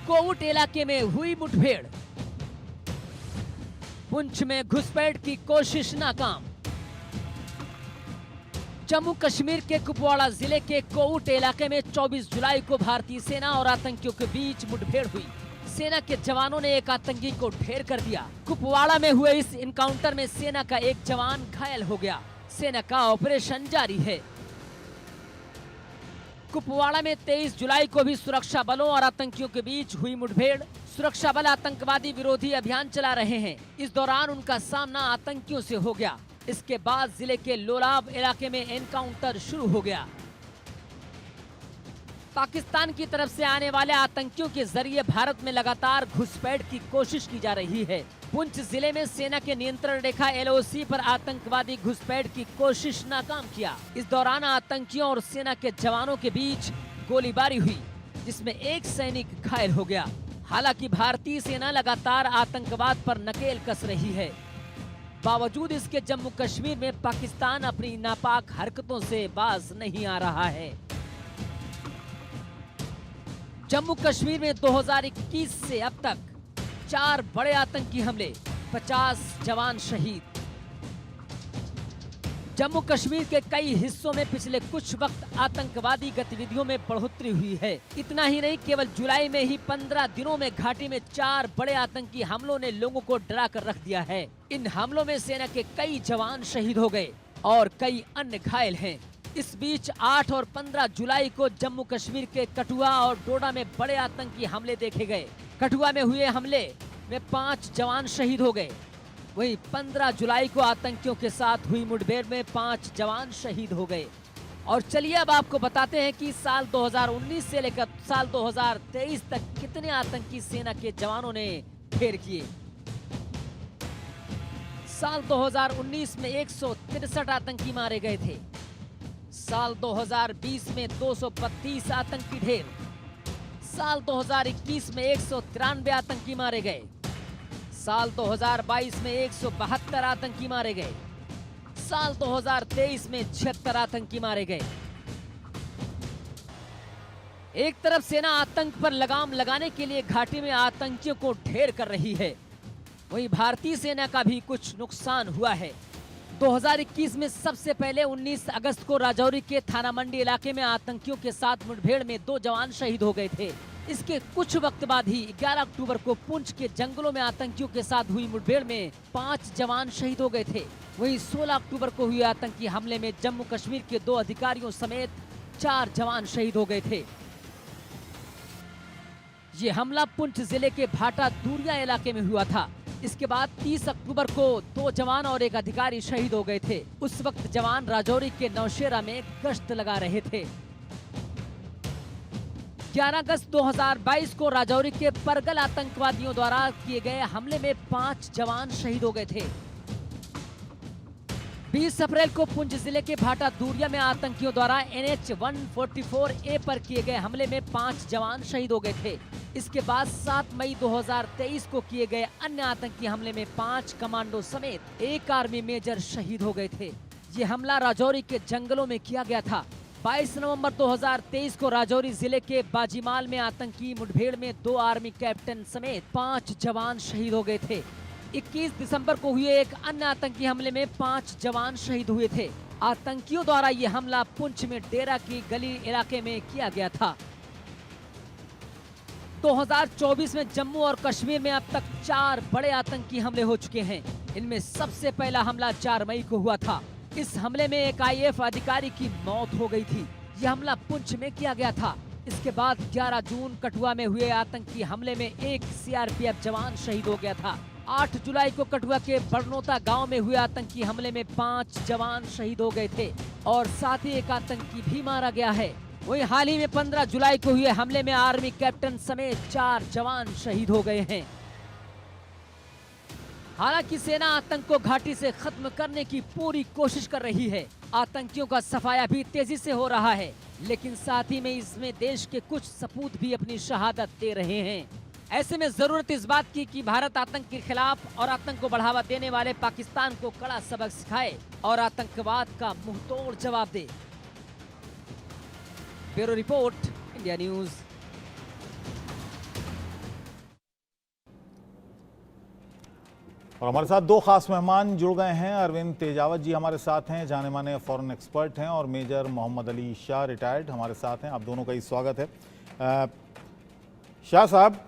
कोवुट इलाके में हुई मुठभेड़, पुंछ में घुसपैठ की कोशिश नाकाम। जम्मू कश्मीर के कुपवाड़ा जिले के कोवुट इलाके में 24 जुलाई को भारतीय सेना और आतंकियों के बीच मुठभेड़ हुई। सेना के जवानों ने एक आतंकी को ढेर कर दिया। कुपवाड़ा में हुए इस इनकाउंटर में सेना का एक जवान घायल हो गया। सेना का ऑपरेशन जारी है। कुपवाड़ा में 23 जुलाई को भी सुरक्षा बलों और आतंकियों के बीच हुई मुठभेड़। सुरक्षा बल आतंकवादी विरोधी अभियान चला रहे हैं। इस दौरान उनका सामना आतंकियों से हो गया। इसके बाद जिले के लोलाब इलाके में एनकाउंटर शुरू हो गया। पाकिस्तान की तरफ से आने वाले आतंकियों के जरिए भारत में लगातार घुसपैठ की कोशिश की जा रही है। पुंछ जिले में सेना के नियंत्रण रेखा LOC पर आतंकवादी घुसपैठ की कोशिश नाकाम किया। इस दौरान आतंकियों और सेना के जवानों के बीच गोलीबारी हुई, जिसमें एक सैनिक घायल हो गया। हालांकि भारतीय सेना लगातार आतंकवाद पर नकेल कस रही है। बावजूद इसके जम्मू कश्मीर में पाकिस्तान अपनी नापाक हरकतों से बाज नहीं आ रहा है। जम्मू कश्मीर में 2021 से अब तक 4 बड़े आतंकी हमले, 50 जवान शहीद। जम्मू कश्मीर के कई हिस्सों में पिछले कुछ वक्त आतंकवादी गतिविधियों में बढ़ोतरी हुई है। इतना ही नहीं, केवल जुलाई में ही 15 दिनों में घाटी में 4 बड़े आतंकी हमलों ने लोगों को डरा कर रख दिया है। इन हमलों में सेना के कई जवान शहीद हो गए और कई अन्य घायल हैं। इस बीच 8 और 15 जुलाई को जम्मू कश्मीर के कठुआ और डोडा में बड़े आतंकी हमले देखे गए। कठुआ में हुए हमले में 5 जवान शहीद हो गए। वहीं 15 जुलाई को आतंकियों के साथ हुई मुठभेड़ में 5 जवान शहीद हो गए। और चलिए अब आपको बताते हैं कि साल 2019 से लेकर साल 2023 तक कितने आतंकी सेना के जवानों ने ढेर किए। साल 2019 में 163 आतंकी मारे गए थे। साल 2020 में 232 आतंकी ढेर। साल 2021 में 193 आतंकी मारे गए। साल 2022 में 172 आतंकी मारे गए। साल 2023 में 76 आतंकी मारे गए। एक तरफ सेना आतंक पर लगाम लगाने के लिए घाटी में आतंकियों को ढेर कर रही है, वहीं भारतीय सेना का भी कुछ नुकसान हुआ है। 2021 में सबसे पहले 19 अगस्त को राजौरी के थाना मंडी इलाके में आतंकियों के साथ मुठभेड़ में 2 जवान शहीद हो गए थे। इसके कुछ वक्त बाद ही 11 अक्टूबर को पुंछ के जंगलों में आतंकियों के साथ हुई मुठभेड़ में 5 जवान शहीद हो गए थे। वहीं 16 अक्टूबर को हुए आतंकी हमले में जम्मू कश्मीर के 2 अधिकारियों समेत 4 जवान शहीद हो गए थे। ये हमला पुंछ जिले के भाटा दूरिया इलाके में हुआ था। इसके बाद 30 अक्टूबर को 2 जवान और 1 अधिकारी शहीद हो गए थे। उस वक्त जवान राजौरी के नौशेरा में गश्त लगा रहे थे। 11 अगस्त 2022 को राजौरी के परगल आतंकवादियों द्वारा किए गए हमले में 5 जवान शहीद हो गए थे। 20 अप्रैल को पुंछ जिले के भाटा दूरिया में आतंकियों द्वारा NH 144A पर किए गए हमले में 5 जवान शहीद हो गए थे। इसके बाद 7 मई 2023 को किए गए अन्य आतंकी हमले में 5 कमांडो समेत 1 आर्मी मेजर शहीद हो गए थे। ये हमला राजौरी के जंगलों में किया गया था। 22 नवंबर 2023 को राजौरी जिले के बाजीमाल में आतंकी मुठभेड़ में 2 आर्मी कैप्टन समेत 5 जवान शहीद हो गए थे। 21 दिसंबर को हुए एक अन्य आतंकी हमले में 5 जवान शहीद हुए थे। आतंकियों द्वारा ये हमला पुंछ में डेरा की गली इलाके में किया गया था। 2024 में जम्मू और कश्मीर में अब तक 4 बड़े आतंकी हमले हो चुके हैं। इनमें सबसे पहला हमला 4 मई को हुआ था। इस हमले में एक IAF अधिकारी की मौत हो गई थी। यह हमला पुंछ में किया गया था। इसके बाद 11 जून कठुआ में हुए आतंकी हमले में 1 CRPF जवान शहीद हो गया था। 8 जुलाई को कठुआ के बड़नोता गांव में हुए आतंकी हमले में 5 जवान शहीद हो गए थे और साथ ही एक आतंकी भी मारा गया है। वहीं हाल ही में 15 जुलाई को हुए हमले में आर्मी कैप्टन समेत 4 जवान शहीद हो गए हैं। हालांकि सेना आतंक को घाटी से खत्म करने की पूरी कोशिश कर रही है। आतंकियों का सफाया भी तेजी से हो रहा है, लेकिन साथ ही में इसमें देश के कुछ सपूत भी अपनी शहादत दे रहे हैं। ऐसे में जरूरत इस बात की कि भारत आतंक के खिलाफ और आतंक को बढ़ावा देने वाले पाकिस्तान को कड़ा सबक सिखाए और आतंकवाद का मुंहतोड़ जवाब दे। Bureau report, India News. और हमारे साथ दो खास मेहमान जुड़ गए हैं। अरविंद तेजावत जी हमारे साथ हैं, जाने माने फॉरेन एक्सपर्ट हैं, और मेजर मोहम्मद अली शाह रिटायर्ड हमारे साथ हैं। आप दोनों का ही स्वागत है। शाह साहब,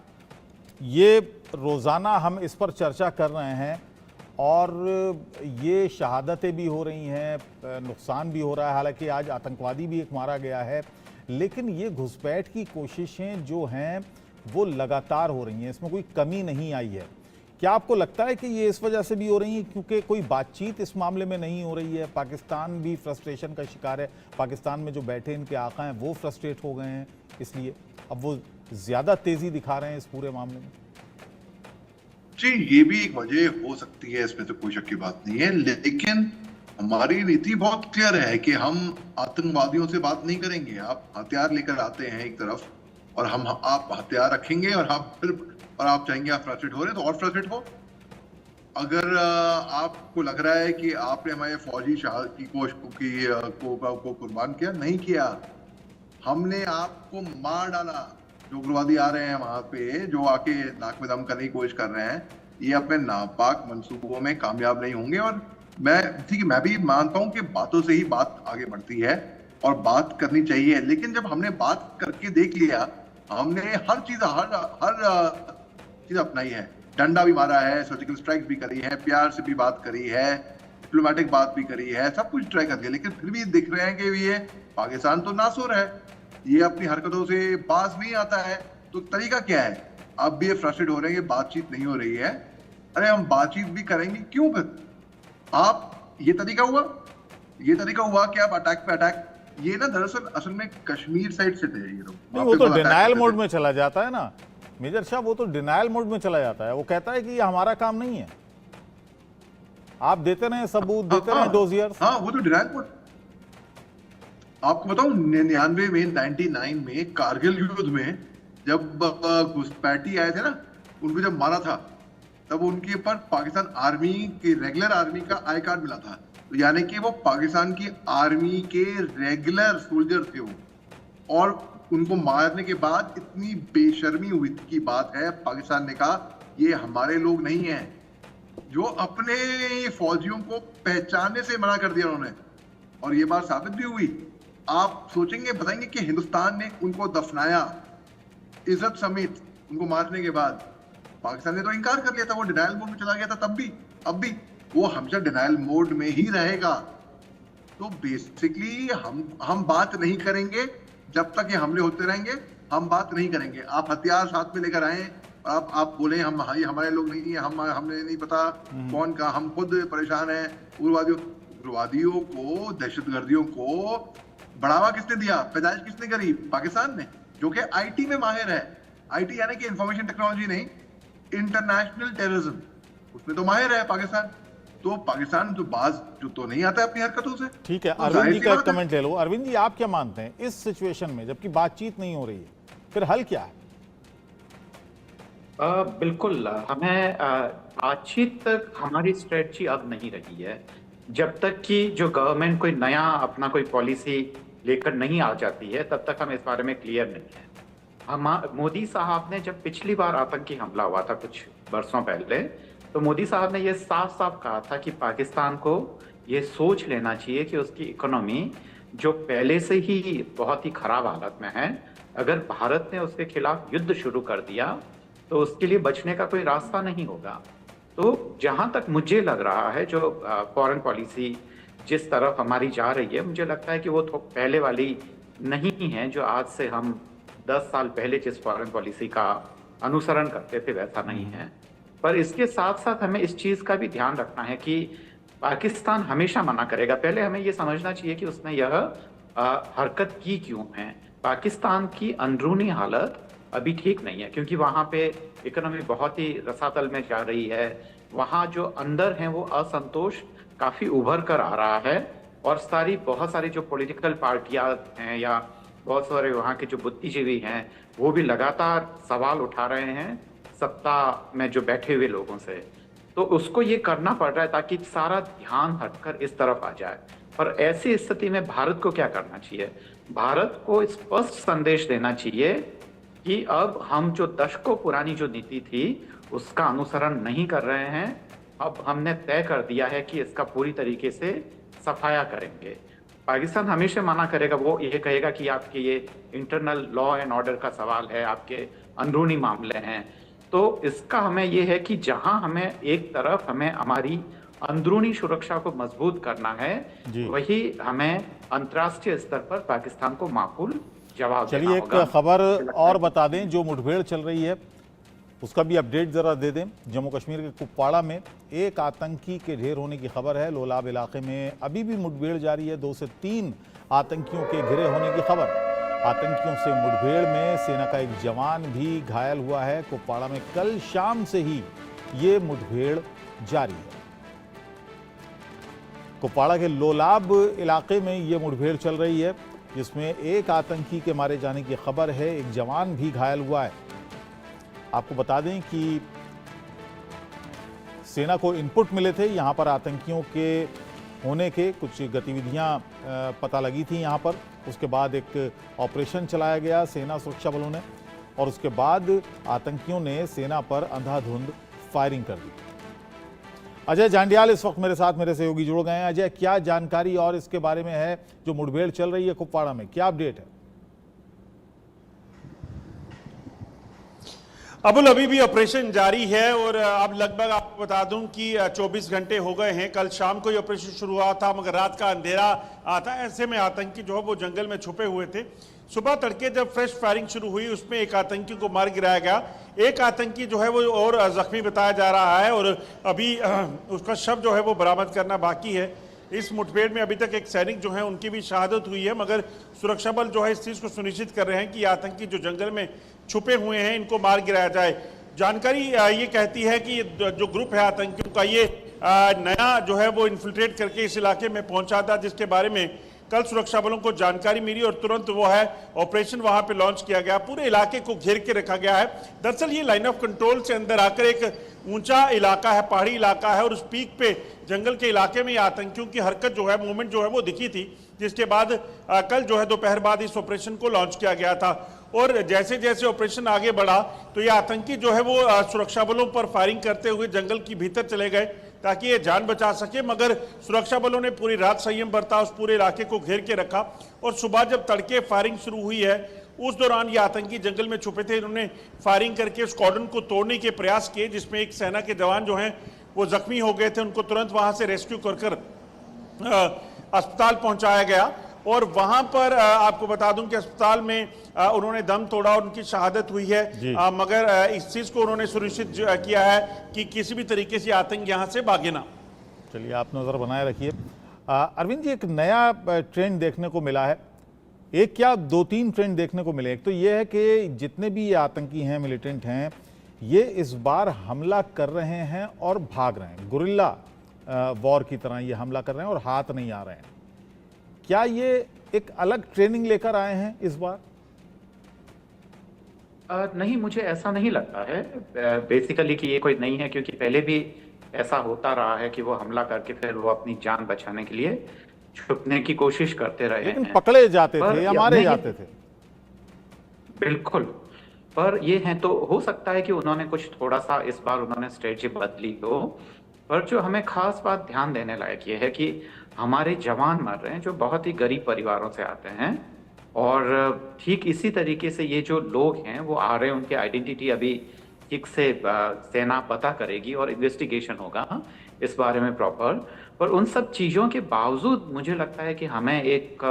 ये रोज़ाना हम इस पर चर्चा कर रहे हैं और ये शहादतें भी हो रही हैं, नुकसान भी हो रहा है। हालांकि आज आतंकवादी भी एक मारा गया है, लेकिन ये घुसपैठ की कोशिशें जो हैं वो लगातार हो रही हैं, इसमें कोई कमी नहीं आई है। क्या आपको लगता है कि ये इस वजह से भी हो रही है क्योंकि कोई बातचीत इस मामले में नहीं हो रही है? पाकिस्तान भी फ्रस्ट्रेशन का शिकार है, पाकिस्तान में जो बैठे इनके आका हैं वो फ्रस्ट्रेट हो गए हैं, इसलिए अब वो ज़्यादा तेज़ी दिखा रहे हैं इस पूरे मामले में। जी, ये भी एक वजह हो सकती है, इसमें तो कोई शक की बात नहीं है, लेकिन हमारी नीति बहुत क्लियर है कि हम आतंकवादियों से बात नहीं करेंगे। आप हथियार लेकर आते हैं एक तरफ और आप हथियार रखेंगे और आप चाहेंगे आप फ्रस्ट्रेट हो रहे हैं तो और फ्रस्ट्रेट हो। अगर आपको लग रहा है कि आपने हमारे फौजी की को कुर्बान किया, नहीं किया, हमने आपको मार डाला। जो उग्रवादी आ रहे हैं वहां पे, जो आके नाक में दम करने की कोशिश कर रहे हैं, ये अपने नापाक मंसूबों में कामयाब नहीं होंगे। और मैं भी मानता हूं कि बातों से ही बात आगे बढ़ती है और बात करनी चाहिए, लेकिन जब हमने बात करके देख लिया, हमने हर चीज अपनाई है। डंडा भी मारा है, सर्जिकल स्ट्राइक भी करी है, प्यार से भी बात करी है, डिप्लोमेटिक बात भी करी है, सब कुछ ट्राई कर लिया, लेकिन फिर भी दिख रहे हैं कि ये पाकिस्तान तो नासुर है, ये अपनी हरकतों से बाज नहीं आता है। तो तरीका क्या है? अब भी ये फ्रस्ट्रेट हो रहे हैं, बातचीत नहीं हो रही है। अरे हम बातचीत भी करेंगे, क्यों फिर? आप ये तरीका हुआ कि आप अटैक पे अटैक। ये ना दरअसल असल में कश्मीर साइड से थे ये लोग। वो तो डिनायल मोड में चला जाता है ना मेजर शाह, वो तो डिनायल मोड में चला जाता है। वो कहता है कि ये हमारा काम नहीं है, आप देते रहे सबूत, देते रहे डोजियर्स। हाँ, वो तो डिनायल मोड। आपको बताऊं, 99 में 99 में कारगिल युद्ध में जब घुसपैठी आए थे ना, उनको जब मारा था, तब उनके ऊपर पाकिस्तान आर्मी के रेगुलर आर्मी का आई कार्ड मिला था। तो यानी कि वो पाकिस्तान की आर्मी के रेगुलर सोल्जर थे वो। और उनको मारने के बाद इतनी बेशर्मी हुई की बात है, पाकिस्तान ने कहा ये हमारे लोग नहीं हैं, जो अपने फौजियों को पहचानने से मना कर दिया उन्होंने। और ये बात साबित भी हुई। आप सोचेंगे, बताएंगे कि हिंदुस्तान ने उनको दफनाया इज्जत समेत उनको मारने के बाद। पाकिस्तान ने तो इनकार कर लिया था, वो डिनायल मोड में चला गया था तब भी, अब भी वो हमेशा डिनायल मोड में ही रहेगा। तो बेसिकली हम बात नहीं करेंगे जब तक ये हमले होते रहेंगे, हम बात नहीं करेंगे। आप हथियार साथ में लेकर आए और आप बोले हम हमारे लोग नहीं है, हमें नहीं पता कौन का, हम खुद परेशान हैं। उग्रवादियों को, दहशतगर्दियों को बढ़ावा किसने दिया, पैदाइश किसने करी? पाकिस्तान ने, जो कि आईटी में माहिर है। आईटी यानी कि इंफॉर्मेशन टेक्नोलॉजी नहीं, इंटरनेशनल टेररिज्म, उसमें तो माहिर है पाकिस्तान। तो पाकिस्तान जो तो नहीं आता है अपनी हरकतों से। ठीक है, अरविंद जी का एक कमेंट ले लो। अरविंद जी, आप क्या मानते हैं इस सिचुएशन में, जबकि बातचीत नहीं हो रही है, फिर हल क्या है? बिल्कुल, हमें बातचीत तक हमारी स्ट्रेटजी अब नहीं रही है। जब तक कि जो गवर्नमेंट कोई नया अपना कोई पॉलिसी लेकर नहीं आ जाती है, तब तक हम इस बारे में क्लियर नहीं है। मोदी साहब ने जब पिछली बार आतंकी हमला हुआ था कुछ बरसों पहले, तो मोदी साहब ने यह साफ साफ कहा था कि पाकिस्तान को ये सोच लेना चाहिए कि उसकी इकोनॉमी जो पहले से ही बहुत ही खराब हालत में है, अगर भारत ने उसके खिलाफ युद्ध शुरू कर दिया तो उसके लिए बचने का कोई रास्ता नहीं होगा। तो जहां तक मुझे लग रहा है, जो फॉरेन पॉलिसी जिस तरफ हमारी जा रही है, मुझे लगता है कि वो तो पहले वाली नहीं है जो आज से हम 10 साल पहले जिस फॉरेन पॉलिसी का अनुसरण करते थे वैसा नहीं है। पर इसके साथ साथ हमें इस चीज का भी ध्यान रखना है कि पाकिस्तान हमेशा मना करेगा। पहले हमें ये समझना चाहिए कि उसने यह हरकत की क्यों है। पाकिस्तान की अंदरूनी हालत अभी ठीक नहीं है, क्योंकि वहाँ पे इकोनॉमी बहुत ही रसातल में जा रही है। वहाँ जो अंदर हैं वो असंतोष काफी उभर कर आ रहा है, और बहुत सारी जो पॉलिटिकल पार्टियां हैं या बहुत सारे वहाँ के जो बुद्धिजीवी हैं वो भी लगातार सवाल उठा रहे हैं सत्ता में जो बैठे हुए लोगों से। तो उसको ये करना पड़ रहा है ताकि सारा ध्यान हटकर इस तरफ आ जाए। पर ऐसी स्थिति में भारत को क्या करना चाहिए? भारत को स्पष्ट संदेश देना चाहिए कि अब हम जो दशकों पुरानी जो नीति थी उसका अनुसरण नहीं कर रहे हैं। अब हमने तय कर दिया है कि इसका पूरी तरीके से सफाया करेंगे। पाकिस्तान हमेशा मना करेगा, वो ये कहेगा कि आपके ये इंटरनल लॉ एंड ऑर्डर का सवाल है, आपके अंदरूनी मामले हैं। तो इसका हमें ये है कि जहां हमें एक तरफ हमें हमारी अंदरूनी सुरक्षा को मजबूत करना है, वही हमें अंतर्राष्ट्रीय स्तर पर पाकिस्तान को माकूल जवाब देना चलिए, एक होगा। खबर और बता दें, जो मुठभेड़ चल रही है उसका भी अपडेट जरा दे दें। जम्मू कश्मीर के कुपवाड़ा में एक आतंकी के ढेर होने की खबर है। लोलाब इलाके में अभी भी मुठभेड़ जारी है। 2 से 3 आतंकियों के घिरे होने की खबर। आतंकियों से मुठभेड़ में सेना का एक जवान भी घायल हुआ है। कुपवाड़ा में कल शाम से ही ये मुठभेड़ जारी है। कुपवाड़ा के लोलाब इलाके में ये मुठभेड़ चल रही है, जिसमें एक आतंकी के मारे जाने की खबर है। एक जवान भी घायल हुआ है। आपको बता दें कि सेना को इनपुट मिले थे, यहां पर आतंकियों के होने के कुछ गतिविधियां पता लगी थी यहां पर। उसके बाद एक ऑपरेशन चलाया गया सेना सुरक्षा बलों ने, और उसके बाद आतंकियों ने सेना पर अंधाधुंध फायरिंग कर दी। अजय जांडियाल इस वक्त मेरे साथ, मेरे सहयोगी जुड़ गए हैं। अजय, क्या जानकारी और इसके बारे में है जो मुठभेड़ चल रही है कुपवाड़ा में, क्या अपडेट है? अबुल अभी भी ऑपरेशन जारी है और अब लगभग आपको बता दूं कि 24 घंटे हो गए हैं। कल शाम को ये ऑपरेशन शुरू हुआ था, मगर रात का अंधेरा आता, ऐसे में आतंकी जो है वो जंगल में छुपे हुए थे। सुबह तड़के जब फ्रेश फायरिंग शुरू हुई, उसमें एक आतंकी को मार गिराया गया। एक आतंकी जो है वो और जख्मी बताया जा रहा है और अभी उसका शव जो है वो बरामद करना बाकी है। इस मुठभेड़ में अभी तक एक सैनिक जो है उनकी भी शहादत हुई है, मगर सुरक्षा बल जो है इस चीज़ को सुनिश्चित कर रहे हैं कि आतंकी जो जंगल में छुपे हुए हैं इनको मार गिराया जाए। जानकारी ये कहती है कि जो ग्रुप है आतंकियों का, ये नया जो है वो इन्फिल्ट्रेट करके इस इलाके में पहुंचा था, जिसके बारे में कल सुरक्षा बलों को जानकारी मिली और तुरंत वो है ऑपरेशन वहां पे लॉन्च किया गया। पूरे इलाके को घेर के रखा गया है। दरअसल ये लाइन ऑफ कंट्रोल से अंदर आकर एक ऊंचा इलाका है, पहाड़ी इलाका है, और उस पीक पे जंगल के इलाके में आतंकियों की हरकत जो है, मूवमेंट जो है वो दिखी थी, जिसके बाद कल जो है दोपहर बाद इस ऑपरेशन को लॉन्च किया गया था। और जैसे जैसे ऑपरेशन आगे बढ़ा तो ये आतंकी जो है वो सुरक्षा बलों पर फायरिंग करते हुए जंगल के भीतर चले गए ताकि ये जान बचा सके, मगर सुरक्षा बलों ने पूरी रात संयम बरता, उस पूरे इलाके को घेर के रखा। और सुबह जब तड़के फायरिंग शुरू हुई है, उस दौरान ये आतंकी जंगल में छुपे थे। इन्होंने फायरिंग करके उस कॉर्डन को तोड़ने के प्रयास किए, जिसमें एक सेना के जवान जो हैं वो जख्मी हो गए थे। उनको तुरंत वहां से रेस्क्यू कर अस्पताल पहुंचाया गया। और वहां पर आपको बता दूं कि अस्पताल में उन्होंने दम तोड़ा और उनकी शहादत हुई है, मगर इस चीज को उन्होंने सुनिश्चित किया है कि किसी भी तरीके से आतंक यहां से भागे ना। चलिए, आप नजर बनाए रखिए। अरविंद जी, एक नया ट्रेंड देखने को मिला है, एक क्या 2-3 ट्रेंड देखने को मिले। एक तो ये है कि जितने भी आतंकी हैं, मिलिटेंट हैं, ये इस बार हमला कर रहे हैं और भाग रहे हैं। गुरिल्ला वॉर की तरह ये हमला कर रहे हैं और हाथ नहीं आ रहे हैं। क्या ये एक अलग ट्रेनिंग लेकर आए हैं इस बार? नहीं, मुझे ऐसा नहीं लगता है बेसिकली कि ये कोई नहीं है, क्योंकि पहले भी ऐसा होता रहा है कि वो हमला करके फिर वो अपनी जान बचाने के लिए छुपने की कोशिश करते रहे लेकिन हैं। पकड़े जाते थे या मारे जाते थे। बिल्कुल, पर ये है तो हो सकता है कि उन्होंने कुछ थोड़ा सा इस बार उन्होंने स्ट्रेटजी बदली हो। पर जो हमें खास बात ध्यान देने लायक ये है कि हमारे जवान मर रहे हैं जो बहुत ही गरीब परिवारों से आते हैं, और ठीक इसी तरीके से ये जो लोग हैं वो आ रहे हैं, उनकी आइडेंटिटी अभी ठीक से सेना पता करेगी और इन्वेस्टिगेशन होगा इस बारे में प्रॉपर। पर उन सब चीज़ों के बावजूद मुझे लगता है कि हमें एक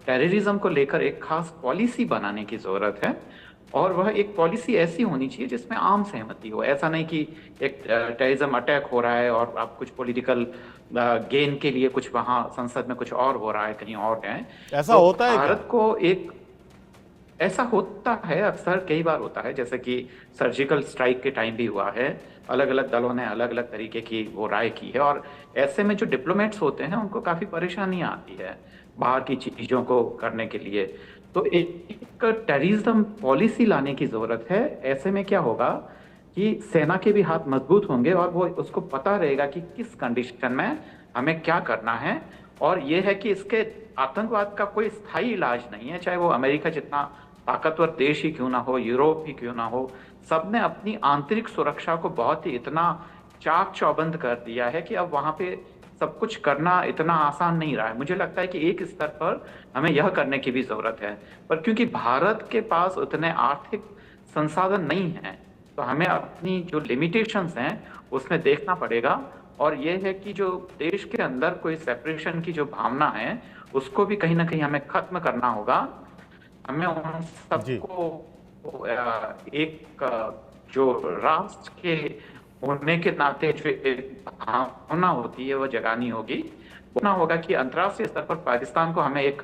टेररिज्म को लेकर एक खास पॉलिसी बनाने की ज़रूरत है, और वह एक पॉलिसी ऐसी होनी चाहिए जिसमें आम सहमति हो। ऐसा नहीं कि एक टेररिज्म अटैक हो रहा है और अब कुछ पॉलिटिकल गेन के लिए कुछ वहाँ संसद में कुछ और हो रहा है, कहीं और है। ऐसा तो होता है भारत को एक ऐसा होता है, अक्सर कई बार होता है, जैसे कि सर्जिकल स्ट्राइक के टाइम भी हुआ है। अलग अलग दलों ने अलग अलग तरीके की वो राय की है, और ऐसे में जो डिप्लोमेट्स होते हैं उनको काफ़ी परेशानियाँ आती है बाहर की चीज़ों को करने के लिए। तो एक टेररिज्म पॉलिसी लाने की ज़रूरत है। ऐसे में क्या होगा कि सेना के भी हाथ मजबूत होंगे और वो उसको पता रहेगा कि किस कंडीशन में हमें क्या करना है। और ये है कि इसके आतंकवाद का कोई स्थायी इलाज नहीं है, चाहे वो अमेरिका जितना ताकतवर देश ही क्यों ना हो, यूरोप ही क्यों ना हो, सबने अपनी आंतरिक सुरक्षा को बहुत ही इतना चाक चौबंद कर दिया है कि अब वहां पे सब कुछ करना इतना आसान नहीं रहा है। मुझे लगता है कि एक स्तर पर हमें यह करने की भी जरूरत है, पर क्योंकि भारत के पास उतने आर्थिक संसाधन नहीं है, तो हमें अपनी जो लिमिटेशंस हैं उसमें देखना पड़ेगा। और ये है कि जो देश के अंदर कोई सेपरेशन की जो भावना है उसको भी कहीं ना कहीं हमें खत्म करना होगा। हमें उन जी सबको एक जो राष्ट्र के होने के नाते जो एक भावना होती है वो जगानी होगी। होना होगा कि अंतर्राष्ट्रीय स्तर पर पाकिस्तान को हमें एक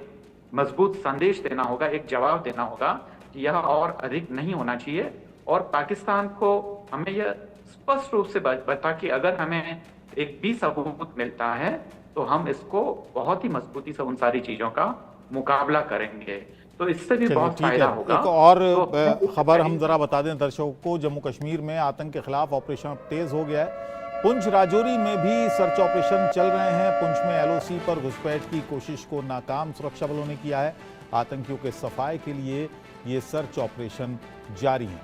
मजबूत संदेश देना होगा, एक जवाब देना होगा कि यह और अधिक नहीं होना चाहिए। और पाकिस्तान को हमें यह स्पष्ट रूप से बता कि अगर हमें एक भी सबूत मिलता है तो हम इसको बहुत ही मजबूती से उन सारी चीजों का मुकाबला करेंगे, तो इससे भी चलिए बहुत ठीक फायदा है। होगा। एक और तो खबर हम जरा बता दें दर्शकों को, जम्मू कश्मीर में आतंक के खिलाफ ऑपरेशन अब तेज हो गया है। पुंछ राजौरी में भी सर्च ऑपरेशन चल रहे हैं। पुंछ में एलओसी पर घुसपैठ की कोशिश को नाकाम सुरक्षा बलों ने किया है। आतंकियों के सफाए के लिए ये सर्च ऑपरेशन जारी है।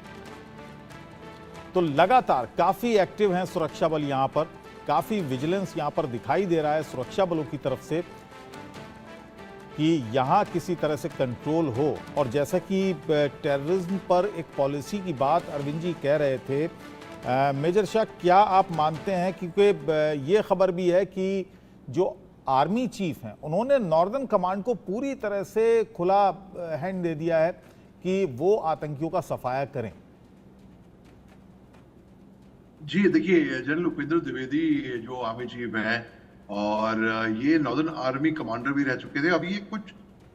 तो लगातार काफी एक्टिव हैं सुरक्षा बल, यहां पर काफी विजिलेंस यहां पर दिखाई दे रहा है सुरक्षा बलों की तरफ से कि यहां किसी तरह से कंट्रोल हो। और जैसा कि टेररिज्म पर एक पॉलिसी की बात अरविंद जी कह रहे थे, मेजर शाह क्या आप मानते हैं, क्योंकि ये खबर भी है कि जो आर्मी चीफ हैं उन्होंने नॉर्दर्न कमांड को पूरी तरह से खुला हैंड दे दिया है कि वो आतंकियों का सफाया करें। जी देखिए, जनरल उपेंद्र द्विवेदी जो आर्मी चीफ हैं और ये नॉर्दर्न आर्मी कमांडर भी रह चुके थे।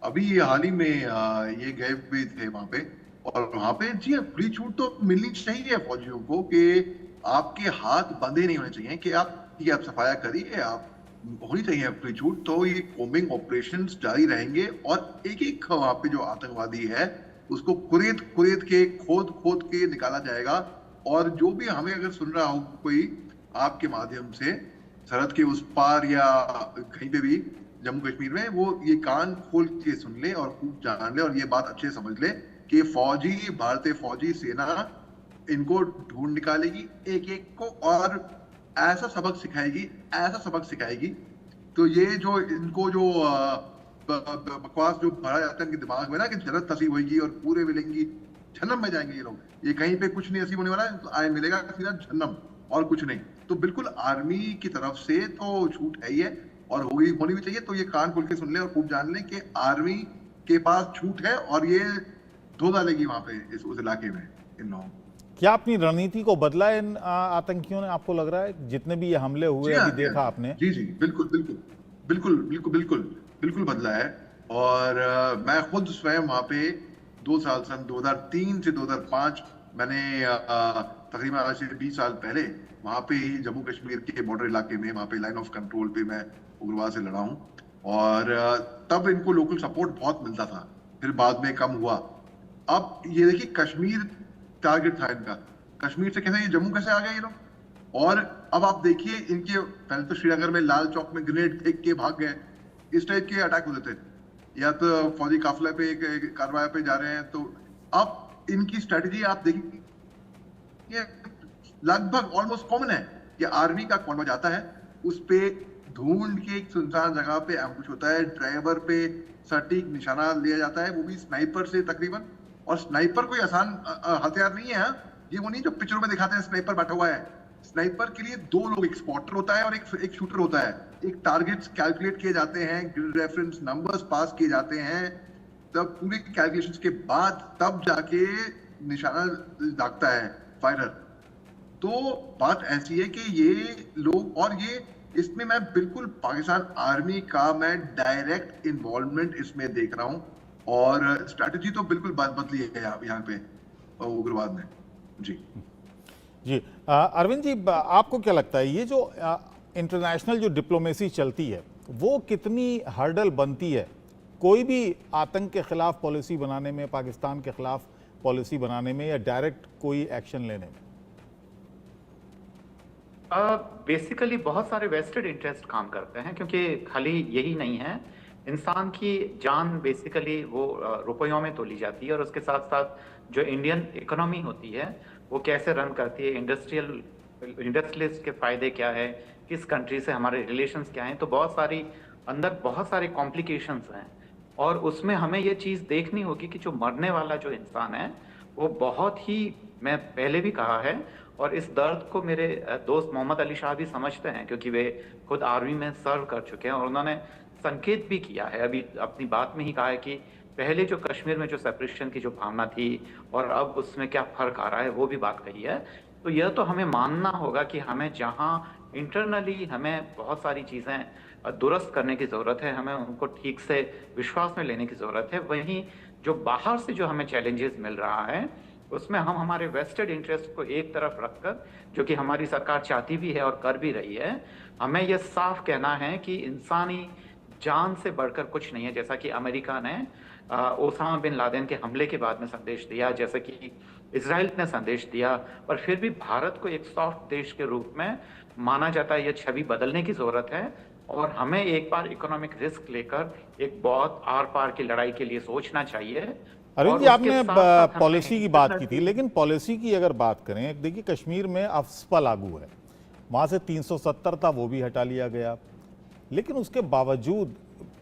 अभी ये हाल ही में ये गए भी थे वहां पे। और वहां पे जी खुली छूट तो मिलनी चाहिए फौजियों को कि आपके हाथ बंधे नहीं होने चाहिए कि आप सफाया करिए, आप होनी चाहिए खुली छूट। तो ये कोम्बिंग ऑपरेशंस जारी रहेंगे और एक एक वहां पे जो आतंकवादी है उसको कुरेद के खोद के निकाला जाएगा। और जो भी हमें अगर सुन रहा हो कोई आपके माध्यम से सरहद के उस पार या कहीं पे भी जम्मू कश्मीर में, वो ये कान खोल के सुन ले और खूब जान ले और ये बात अच्छे समझ ले कि भारतीय फौजी सेना इनको ढूंढ निकालेगी एक एक को और ऐसा सबक सिखाएगी। तो ये जो इनको जो बकवास जो भरा जाता है इनके दिमाग में ना कि जन्नत नसीब होगी और पूरे मिलेंगी, जन्नत में जाएंगे ये लोग, ये कहीं पे कुछ नहीं नसीब होने वाला है, आए मिलेगा सीधा जन्नत और कुछ नहीं। तो बिल्कुल आर्मी की तरफ से तो छूट है ही है और होनी भी चाहिए। तो ये कान खोल के सुन ले और खूब जान ले कि आर्मी के पास छूट है और ये धो डालेगी वहां पे उस इलाके में इन लोगों। क्या अपनी रणनीति को बदला है इन आतंकियों ने, आपको लग रहा है जितने भी ये हमले हुए अभी देखा आपने? जी बिल्कुल बदला है। और मैं खुद स्वयं वहां पे 2 साल सन 2003 से 2005 मैंने तकरीबन आज से 20 साल पहले वहां पे ही जम्मू कश्मीर के बॉर्डर इलाके में वहां पे लाइन ऑफ कंट्रोल पे मैं उग्रवाद से लड़ा हूं। और तब इनको लोकल सपोर्ट बहुत मिलता था, फिर बाद में कम हुआ। अब ये देखिए कश्मीर टारगेट था इनका, कश्मीर से कैसे ये जम्मू कैसे आ गए ये लोग। और अब आप देखिए इनके पहले तो श्रीनगर में लाल चौक में ग्रेनेड फेंक के भाग गए, इस टाइप के अटैक होते थे, या तो फौजी काफिले पे कार्रवाई पे जा रहे हैं। तो अब इनकी स्ट्रेटेजी आप देखिए ये लगभग ऑलमोस्ट कॉमन है कि आर्मी का कॉन्वॉय जाता है, उस पे ढूंढ के एक सुनसान जगह पे एम्बुश होता है, ड्राइवर पे सटीक निशाना लिया जाता है, वो भी स्नाइपर से तकरीबन। और स्नाइपर कोई आसान हथियार नहीं है, ये वो नहीं जो पिक्चरों में दिखाते हैं स्नाइपर बैठा हुआ है। स्नाइपर के लिए 2 लोग, एक स्पॉटर होता है और एक शूटर होता है। एक टारगेट्स कैलकुलेट किए जाते हैं, ग्रिड रेफरेंस नंबर्स पास किए जाते हैं, तब पूरे कैलकुलेशंस के बाद तब जाके निशाना दागता है फायरर। तो बात ऐसी है कि ये लोग, और ये इसमें मैं बिल्कुल पाकिस्तान आर्मी का मैं डायरेक्ट इन्वॉल्वमेंट इसमें देख रहा हूं। और स्ट्रैटेजी तो बिल्कुल बदली है यहाँ पे उग्रवाद ने। जी अरविंद जी, आपको क्या लगता है ये जो इंटरनेशनल जो डिप्लोमेसी चलती है वो कितनी हर्डल बनती है कोई भी आतंक के खिलाफ पॉलिसी बनाने में, पाकिस्तान के खिलाफ पॉलिसी बनाने में, या डायरेक्ट कोई एक्शन लेने में? बेसिकली बहुत सारे वेस्टेड इंटरेस्ट काम करते हैं, क्योंकि खाली यही नहीं है, इंसान की जान बेसिकली वो रुपयों में तोली जाती है। और उसके साथ साथ जो इंडियन इकोनॉमी होती है वो कैसे रन करती है, इंडस्ट्रियल इंडस्ट्रियलिस्ट के फायदे क्या है, किस कंट्री से हमारे रिलेशंस क्या हैं, तो बहुत सारे कॉम्प्लिकेशंस हैं। और उसमें हमें ये चीज़ देखनी होगी कि जो मरने वाला जो इंसान है वो बहुत ही, मैं पहले भी कहा है, और इस दर्द को मेरे दोस्त मोहम्मद अली शाह भी समझते हैं, क्योंकि वे खुद आर्मी में सर्व कर चुके हैं और उन्होंने संकेत भी किया है, अभी अपनी बात में ही कहा है कि पहले जो कश्मीर में जो सेपरेशन की जो भावना थी और अब उसमें क्या फर्क आ रहा है, वो भी बात कही है। तो यह तो हमें मानना होगा कि हमें जहाँ इंटरनली हमें बहुत सारी चीज़ें दुरुस्त करने की ज़रूरत है, हमें उनको ठीक से विश्वास में लेने की ज़रूरत है, वहीं जो बाहर से जो हमें चैलेंजेस मिल रहा है उसमें हम हमारे वेस्टेड इंटरेस्ट को एक तरफ रखकर, जो कि हमारी सरकार चाहती भी है और कर भी रही है, हमें यह साफ कहना है कि इंसानी जान से बढ़कर कुछ नहीं है। जैसा कि अमेरिका ने ओसामा बिन लादेन के हमले के बाद में संदेश दिया, जैसे कि इजराइल ने संदेश दिया, पर फिर भी भारत को एक सॉफ्ट देश के रूप में माना जाता है। यह छवि बदलने की जरूरत है और हमें एक बार इकोनॉमिक रिस्क लेकर एक बहुत आर पार की लड़ाई के लिए सोचना चाहिए। अरविंद और जी, उसके आपने साथ-साथ हमें पॉलिसी की बात की थी, इंटरनेशनल लेकिन पॉलिसी की अगर बात करें, देखिए कश्मीर में अफ्स्पा लागू है, वहाँ से 370 था वो भी हटा लिया गया, लेकिन उसके बावजूद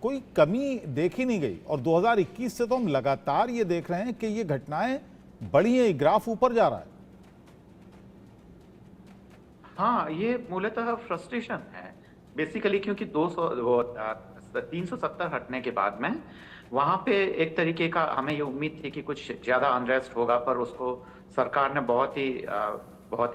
कोई कमी देखी नहीं गई। और 2021 से तो हम लगातार ये देख रहे हैं कि ये घटनाएं बढ़ी हैं, ग्राफ ऊपर जा रहा है। हाँ, ये मूलतः फ्रस्ट्रेशन है बेसिकली, क्योंकि 370 हटने के बाद में वहां पे एक तरीके का हमें ये उम्मीद थी कि कुछ ज्यादा अनरेस्ट होगा, पर उसको सरकार ने बहुत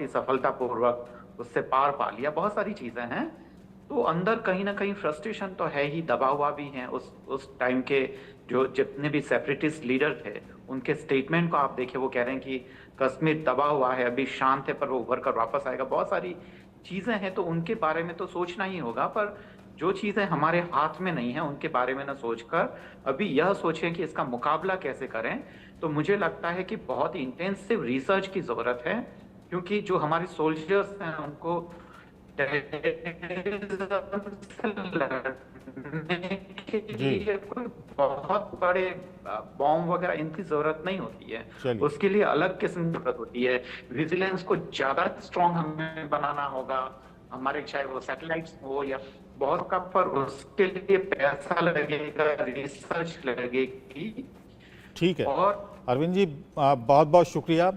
ही सफलतापूर्वक उससे पार पा लिया। बहुत सारी चीजें हैं, तो अंदर कहीं ना कहीं फ्रस्ट्रेशन तो है ही, दबा हुआ भी है। उस टाइम के जो जितने भी सेपरेटिस्ट लीडर थे उनके स्टेटमेंट को आप देखिए, वो कह रहे हैं कि कश्मीर दबा हुआ है, अभी शांत है, पर वो उभर कर वापस आएगा। बहुत सारी चीजें हैं, तो उनके बारे में तो सोचना ही होगा, पर जो चीजें हमारे हाथ में नहीं है उनके बारे में न सोचकर अभी यह सोचें कि इसका मुकाबला कैसे करें। तो मुझे लगता है कि बहुत ही इंटेंसिव रिसर्च की जरूरत है, क्योंकि जो हमारे सोल्जर्स हैं उनको लड़ने के लिए कोई बहुत बड़े बॉम्ब वगैरह इनकी जरूरत नहीं होती है, उसके लिए अलग किस्म की जरूरत होती है। विजिलेंस को ज्यादा स्ट्रॉन्ग हमें बनाना होगा, हमारे चाहे वो सैटेलाइट्स हो या बहुत का, पर उसके लिए पैसा लगेगा, रिसर्च लगेगी। ठीक है और अरविंद जी, बहुत बहुत शुक्रिया।